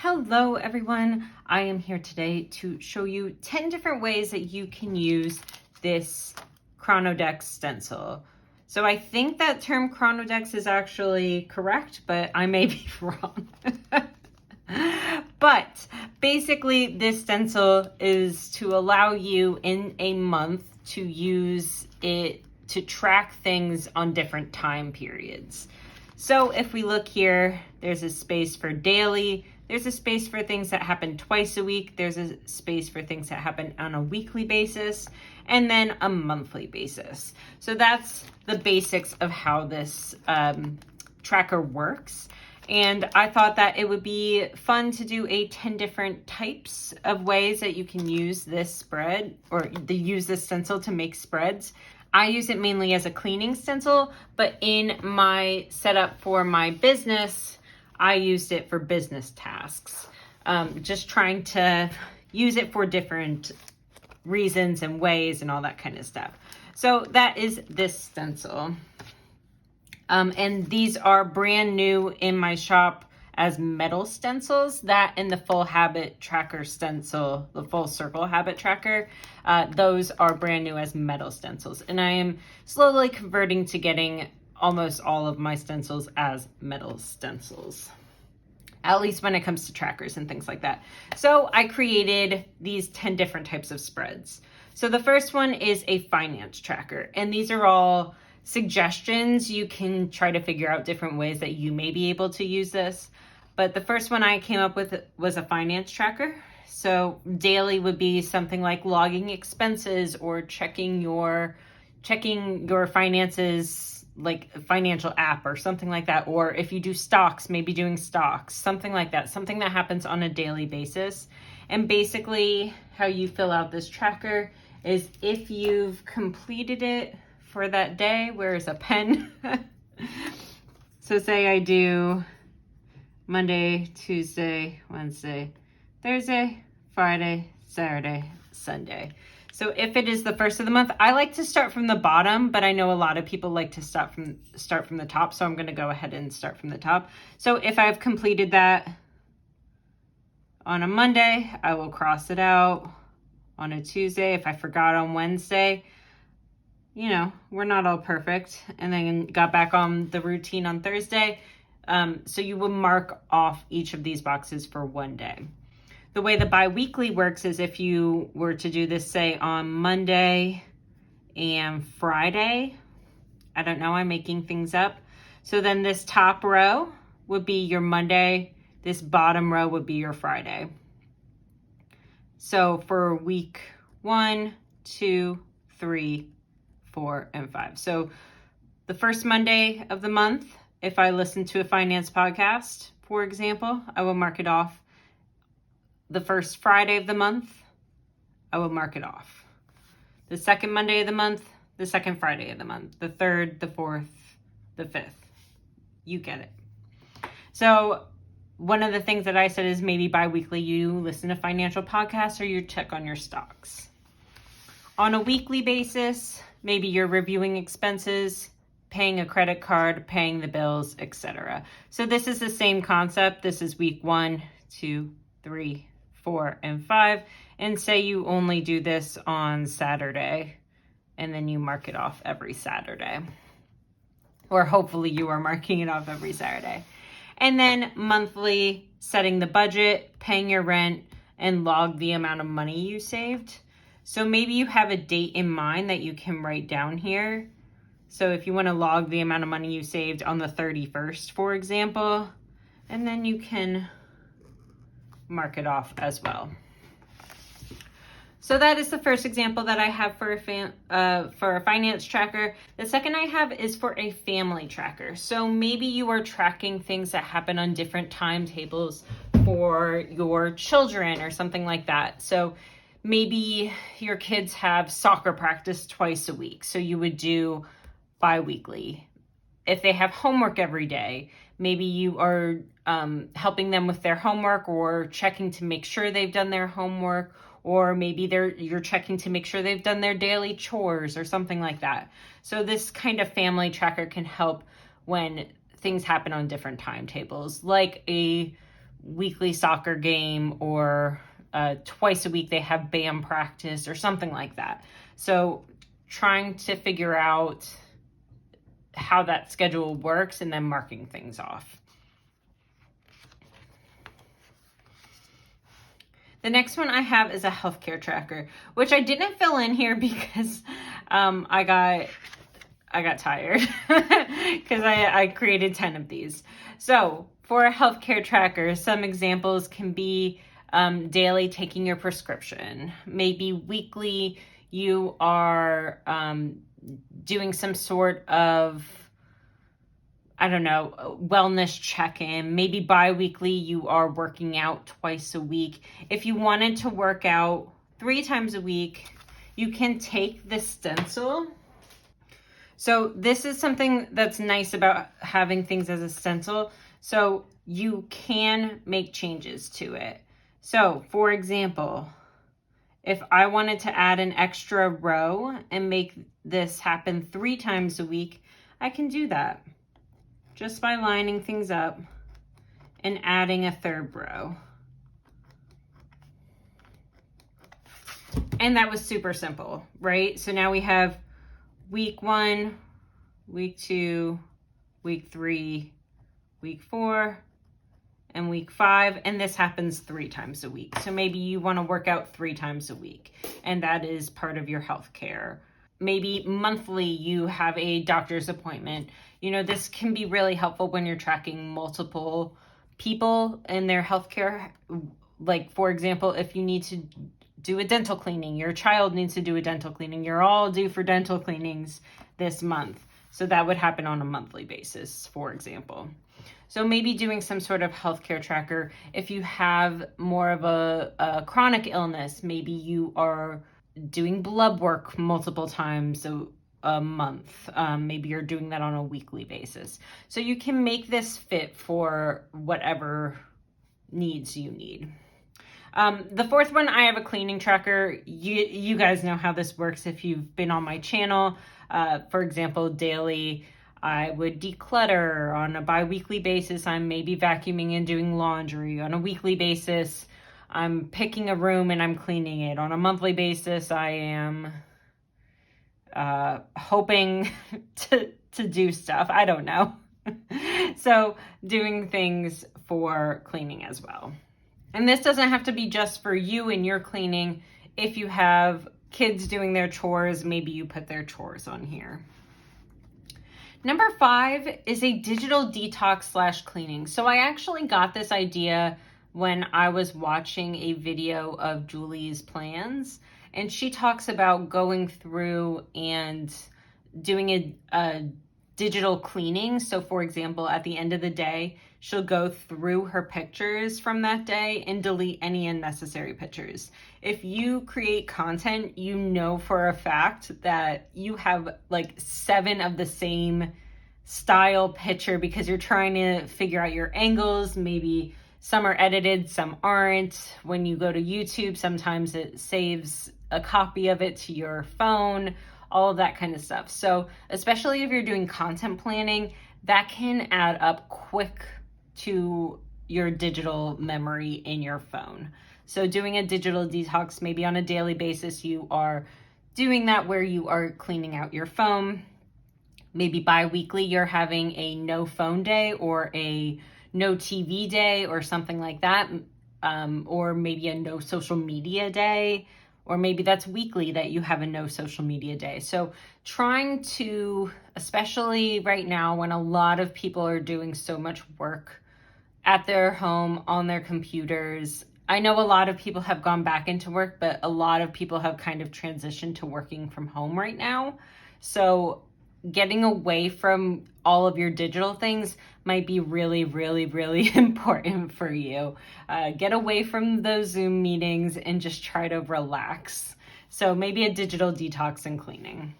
Hello everyone, I am here today to show you 10 different ways that you can use this Chronodex stencil. So I think that term Chronodex is actually correct, but I may be wrong. But basically this stencil is to allow you in a month to use it to track things on different time periods. So if we look here, there's a space for daily, there's a space for things that happen twice a week, there's a space for things that happen on a weekly basis, and then a monthly basis. So that's the basics of how this tracker works. And I thought that it would be fun to do a 10 different types of ways that you can use this spread or use this stencil to make spreads. I use it mainly as a cleaning stencil, but in my setup for my business, I used it for business tasks. Just trying to use it for different reasons and ways and all that kind of stuff. So that is this stencil. And these are brand new in my shop as metal stencils. That and the full habit tracker stencil, the full circle habit tracker, those are brand new as metal stencils. And I am slowly converting to getting almost all of my stencils as metal stencils, at least when it comes to trackers and things like that. So I created these 10 different types of spreads. So the first one is a finance tracker, and these are all suggestions. You can try to figure out different ways that you may be able to use this. But the first one I came up with was a finance tracker. So daily would be something like logging expenses or checking your finances, like a financial app or something like that. Or if you do stocks, maybe doing stocks, something like that, something that happens on a daily basis. And basically how you fill out this tracker is if you've completed it for that day. Where's a pen? So say I do Monday, Tuesday, Wednesday, Thursday, Friday, Saturday, Sunday. So if it is the first of the month, I like to start from the bottom, but I know a lot of people like to start from the top. So I'm going to go ahead and start from the top. So if I've completed that on a Monday, I will cross it out. On a Tuesday, if I forgot on Wednesday, you know, we're not all perfect, and then got back on the routine on Thursday. So you will mark off each of these boxes for one day. The way the bi-weekly works is if you were to do this, say, on Monday and Friday, I don't know, I'm making things up. So then this top row would be your Monday, this bottom row would be your Friday. So for week 1, 2, 3, 4, and 5. So the first Monday of the month, if I listen to a finance podcast, for example, I will mark it off. The first Friday of the month, I will mark it off. The second Monday of the month, the second Friday of the month, the third, the fourth, the fifth. You get it. So one of the things that I said is maybe bi-weekly you listen to financial podcasts or you check on your stocks. On a weekly basis, maybe you're reviewing expenses, paying a credit card, paying the bills, etc. So this is the same concept. This is week 1, 2, 3, 4, and 5. And say you only do this on Saturday, and then you mark it off every Saturday. Or hopefully you are marking it off every Saturday. And then monthly, setting the budget, paying your rent, and log the amount of money you saved. So maybe you have a date in mind that you can write down here. So if you want to log the amount of money you saved on the 31st, for example, and then you can mark it off as well. So that is the first example that I have for a finance tracker. The second I have is for a family tracker. So maybe you are tracking things that happen on different timetables for your children or something like that. So maybe your kids have soccer practice twice a week, so you would do bi-weekly. If they have homework every day, maybe you are helping them with their homework or checking to make sure they've done their homework, or maybe you're checking to make sure they've done their daily chores or something like that. So this kind of family tracker can help when things happen on different timetables, like a weekly soccer game, or twice a week they have band practice or something like that. So trying to figure out how that schedule works and then marking things off. The next one I have is a healthcare tracker, which I didn't fill in here because I got tired because I created 10 of these. So for a healthcare tracker, some examples can be daily taking your prescription. Maybe weekly you are doing some sort of, I don't know, wellness check-in. Maybe bi-weekly you are working out twice a week. If you wanted to work out 3 times a week, you can take the stencil. So this is something that's nice about having things as a stencil. So you can make changes to it. So for example, if I wanted to add an extra row and make this happen 3 times a week, I can do that just by lining things up and adding a 3rd row. And that was super simple, right? So now we have week 1, week 2, week 3, week 4, and week 5, and this happens 3 times a week. So maybe you want to work out 3 times a week, and that is part of your health care. Maybe monthly you have a doctor's appointment. You know, this can be really helpful when you're tracking multiple people in their healthcare. Like, for example, if you need to do a dental cleaning, your child needs to do a dental cleaning, you're all due for dental cleanings this month. So that would happen on a monthly basis, for example. So maybe doing some sort of healthcare tracker. If you have more of a chronic illness, maybe you are doing blood work multiple times a month. Maybe you're doing that on a weekly basis. So you can make this fit for whatever needs you need. The 4th one, I have a cleaning tracker. You guys know how this works if you've been on my channel. For example, daily, I would declutter. On a bi-weekly basis, I'm maybe vacuuming and doing laundry. On a weekly basis, I'm picking a room and I'm cleaning it. On a monthly basis, I am hoping to do stuff. I don't know. So doing things for cleaning as well. And this doesn't have to be just for you and your cleaning. If you have kids doing their chores, maybe you put their chores on here. Number 5 is a digital detox / cleaning. So I actually got this idea when I was watching a video of Julie's plans, and she talks about going through and doing a digital cleaning. So for example, at the end of the day, she'll go through her pictures from that day and delete any unnecessary pictures. If you create content, you know for a fact that you have like 7 of the same style picture because you're trying to figure out your angles. Maybe some are edited, some aren't. When you go to YouTube, sometimes it saves a copy of it to your phone, all of that kind of stuff. So especially if you're doing content planning, that can add up quick to your digital memory in your phone. So doing a digital detox, maybe on a daily basis, you are doing that where you are cleaning out your phone. Maybe bi-weekly, you're having a no phone day or a no TV day or something like that. Or maybe a no social media day. Or maybe that's weekly that you have a no social media day. So trying to, especially right now when a lot of people are doing so much work at their home, on their computers. I know a lot of people have gone back into work, but a lot of people have kind of transitioned to working from home right now. So getting away from all of your digital things might be really, really, really important for you. Get away from those Zoom meetings and just try to relax. So maybe a digital detox and cleaning.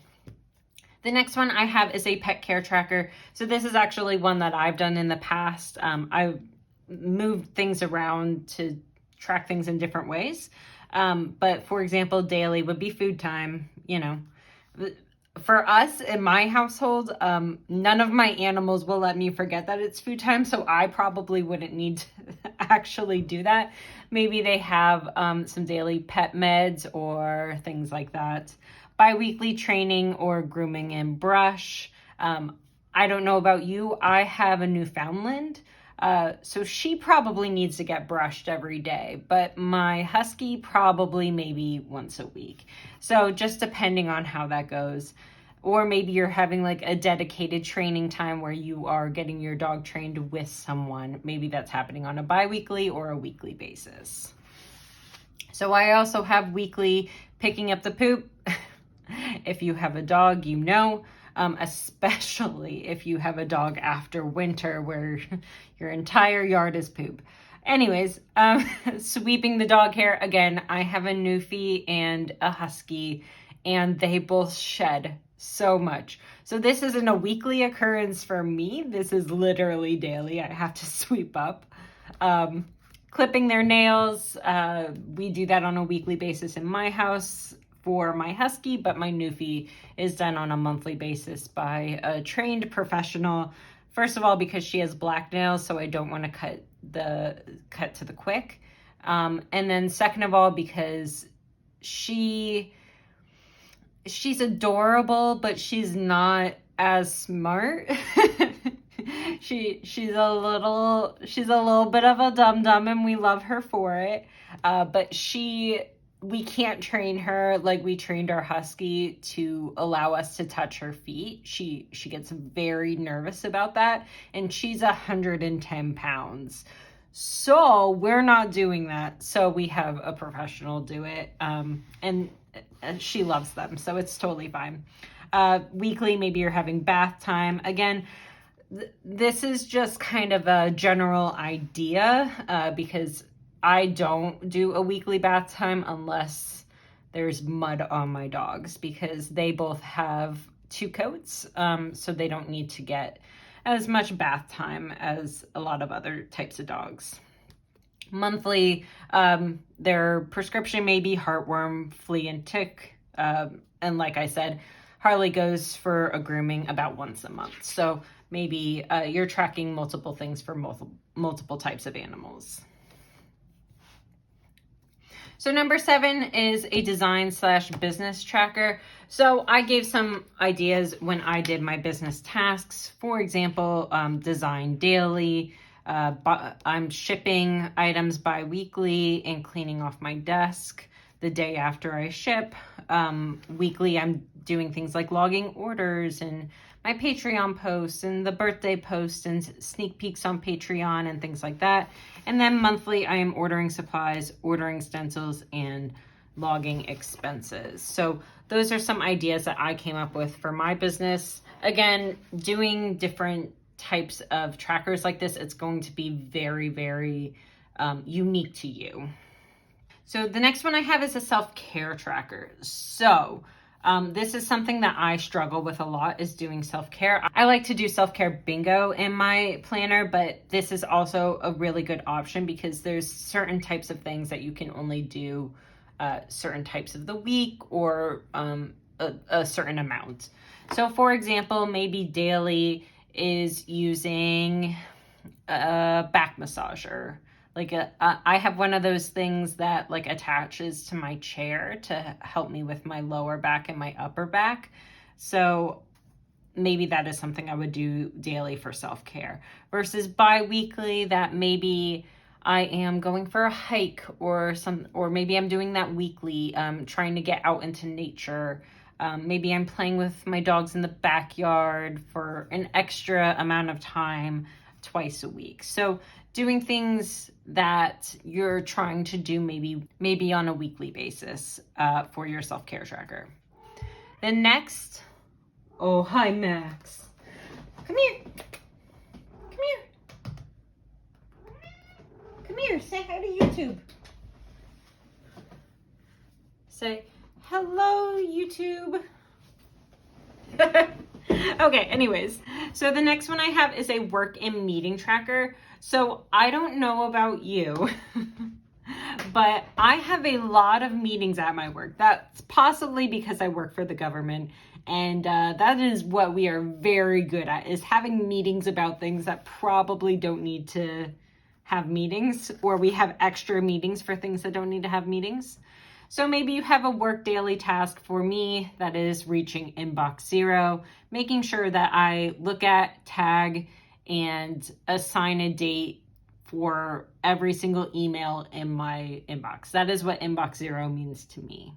The next one I have is a pet care tracker. So this is actually one that I've done in the past. I've moved things around to track things in different ways. But for example, daily would be food time. You know, for us in my household, none of my animals will let me forget that it's food time. So I probably wouldn't need to actually do that. Maybe they have some daily pet meds or things like that. Bi-weekly training or grooming and brush. I don't know about you. I have a Newfoundland. So she probably needs to get brushed every day, but my husky probably maybe once a week. So just depending on how that goes. Or maybe you're having like a dedicated training time where you are getting your dog trained with someone. Maybe that's happening on a bi-weekly or a weekly basis. So I also have weekly picking up the poop. If you have a dog, you know, especially if you have a dog after winter where your entire yard is poop. Anyways, sweeping the dog hair. Again, I have a Newfie and a Husky, and they both shed so much. So this isn't a weekly occurrence for me. This is literally daily. I have to sweep up. Clipping their nails. We do that on a weekly basis in my house for my Husky, but my Newfie is done on a monthly basis by a trained professional. First of all, because she has black nails, so I don't want to cut to the quick. And then second of all, because she's adorable, but she's not as smart. She's a little bit of a dum-dum, and we love her for it. But we can't train her like we trained our Husky to allow us to touch her feet. She gets very nervous about that, and she's 110 pounds. So we're not doing that. So we have a professional do it, and she loves them, so it's totally fine. Weekly, maybe you're having bath time. Again, this is just kind of a general idea because I don't do a weekly bath time unless there's mud on my dogs, because they both have 2 coats, so they don't need to get as much bath time as a lot of other types of dogs. Monthly, their prescription may be heartworm, flea, and tick. And like I said, Harley goes for a grooming about once a month. So maybe you're tracking multiple things for multiple types of animals. So number 7 is a design/business tracker. So I gave some ideas when I did my business tasks. For example, design daily. I'm shipping items bi-weekly and cleaning off my desk the day after I ship. Weekly, I'm doing things like logging orders and my Patreon posts and the birthday posts and sneak peeks on Patreon and things like that. And then monthly, I am ordering supplies, ordering stencils, and logging expenses. So those are some ideas that I came up with for my business. Again, doing different types of trackers like this, it's going to be very, very unique to you. So the next one I have is a self-care tracker. So this is something that I struggle with a lot, is doing self-care. I like to do self-care bingo in my planner, but this is also a really good option because there's certain types of things that you can only do certain types of the week or a certain amount. So for example, maybe daily is using a back massager. Like I have one of those things that like attaches to my chair to help me with my lower back and my upper back. So maybe that is something I would do daily for self-care, versus bi-weekly that maybe I am going for a hike or maybe I'm doing that weekly, trying to get out into nature. Maybe I'm playing with my dogs in the backyard for an extra amount of time twice a week. So doing things that you're trying to do maybe on a weekly basis for your self-care tracker. Then next, oh, hi, Max. Come here. Come here. Come here. Say hi to YouTube. Say, hello, YouTube. Okay, anyways, so the next one I have is a work and meeting tracker. So I don't know about you, but I have a lot of meetings at my work. That's possibly because I work for the government, and that is what we are very good at, is having meetings about things that probably don't need to have meetings, or we have extra meetings for things that don't need to have meetings. So maybe you have a work daily task. For me, that is reaching inbox 0, making sure that I look at, tag, and assign a date for every single email in my inbox. That is what inbox 0 means to me.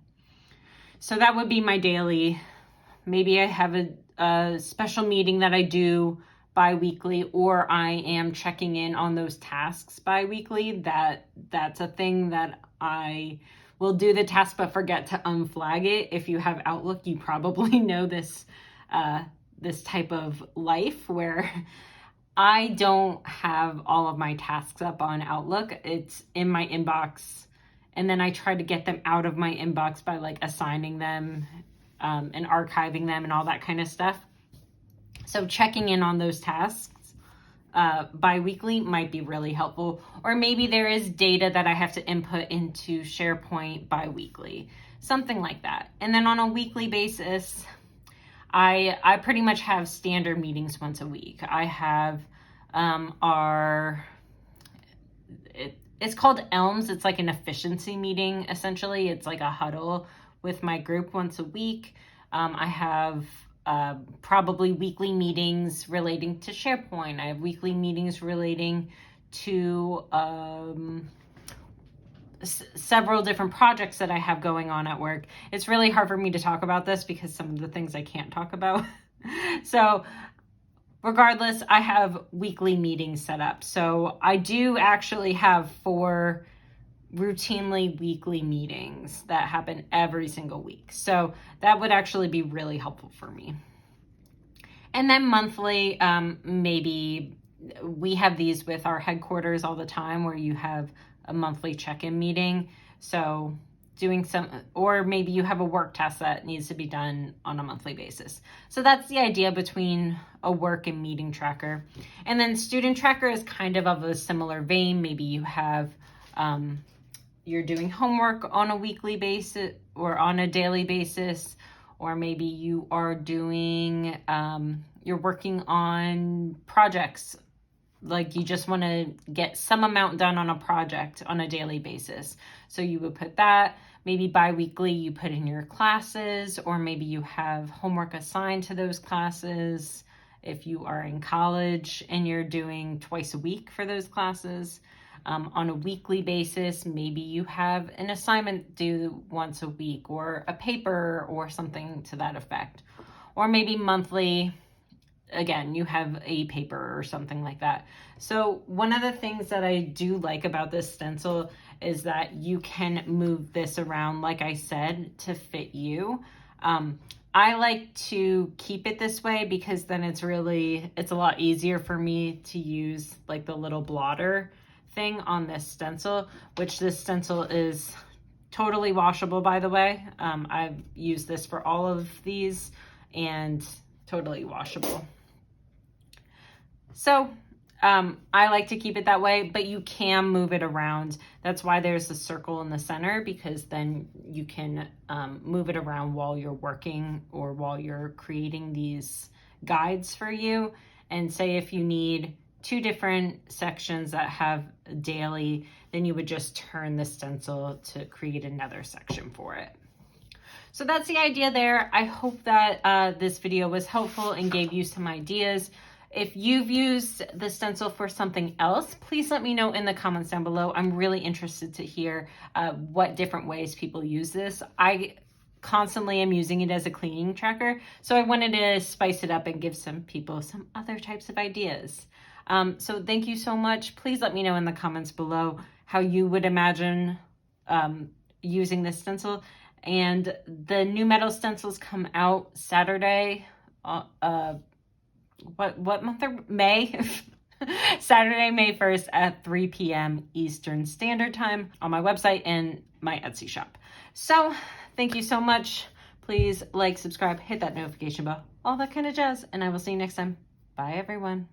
So that would be my daily. Maybe I have a special meeting that I do bi-weekly, or I am checking in on those tasks bi-weekly. That's a thing that I will do the task but forget to unflag it. If you have Outlook, you probably know this type of life where I don't have all of my tasks up on Outlook. It's in my inbox, and then I try to get them out of my inbox by like assigning them and archiving them and all that kind of stuff. So checking in on those tasks bi-weekly might be really helpful. Or maybe there is data that I have to input into SharePoint bi-weekly, something like that. And then on a weekly basis, I pretty much have standard meetings once a week. I have it's called ELMS. It's like an efficiency meeting, essentially. It's like a huddle with my group once a week. I have probably weekly meetings relating to SharePoint. I have weekly meetings relating to several different projects that I have going on at work. It's really hard for me to talk about this because some of the things I can't talk about. So regardless, I have weekly meetings set up. So I do actually have 4 routinely weekly meetings that happen every single week. So that would actually be really helpful for me. And then monthly, maybe we have these with our headquarters all the time where you have a monthly check-in meeting. So doing or maybe you have a work task that needs to be done on a monthly basis. So that's the idea between a work and meeting tracker. And then student tracker is kind of a similar vein. Maybe you have you're doing homework on a weekly basis or on a daily basis, or maybe you are doing, you're working on projects, like you just want to get some amount done on a project on a daily basis. So you would put that. Maybe bi-weekly you put in your classes, or maybe you have homework assigned to those classes. If you are in college and you're doing twice a week for those classes. On a weekly basis, maybe you have an assignment due once a week, or a paper or something to that effect. Or maybe monthly, again, you have a paper or something like that. So one of the things that I do like about this stencil is that you can move this around, like I said, to fit you. I like to keep it this way because then it's a lot easier for me to use like the little blotter thing on this stencil, which this stencil is totally washable, by the way. I've used this for all of these and totally washable. So I like to keep it that way, but you can move it around. That's why there's a circle in the center, because then you can move it around while you're working or while you're creating these guides for you. And say if you need 2 different sections that have daily, then you would just turn the stencil to create another section for it. So that's the idea there. I hope that this video was helpful and gave you some ideas. If you've used the stencil for something else, please let me know in the comments down below. I'm really interested to hear what different ways people use this. I constantly am using it as a cleaning tracker, so I wanted to spice it up and give some people some other types of ideas. So thank you so much. Please let me know in the comments below how you would imagine using this stencil. And the new metal stencils come out Saturday. What month are May? Saturday, May 1st at 3 p.m. Eastern Standard Time on my website and my Etsy shop. So thank you so much. Please like, subscribe, hit that notification bell, all that kind of jazz. And I will see you next time. Bye, everyone.